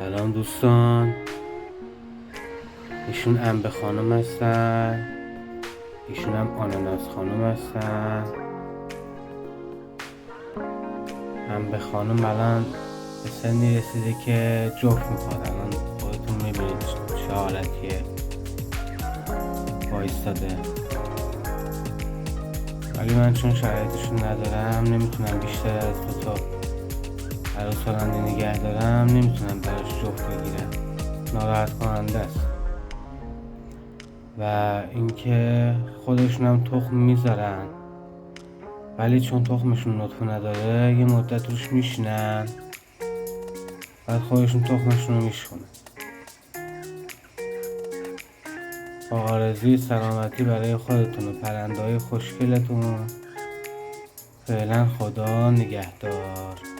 سلام دوستان، ایشون انبه خانم هستن، ایشون هم آناناس خانم هستن. انبه خانم الان به سنی رسیده که جفت میخواد. الان خودتون میبینید چه حالتیه بایستاده، ولی من چون شرایطشون ندارم نمیتونم بیشتر از 2 تا عروس هلندی نگه دارم، نمیتونم براش جفت بگیرم، ناراحت کننده است. و اینکه خودشون هم تخم میذارن، ولی چون تخمشون نطفه نداره یه مدت روش میشینن، بعد خودشون تخمشون رو میشکنن. با آرزوی سلامتی برای خودتون و پرنده های خوشگلتون، فعلا خدا نگهدار.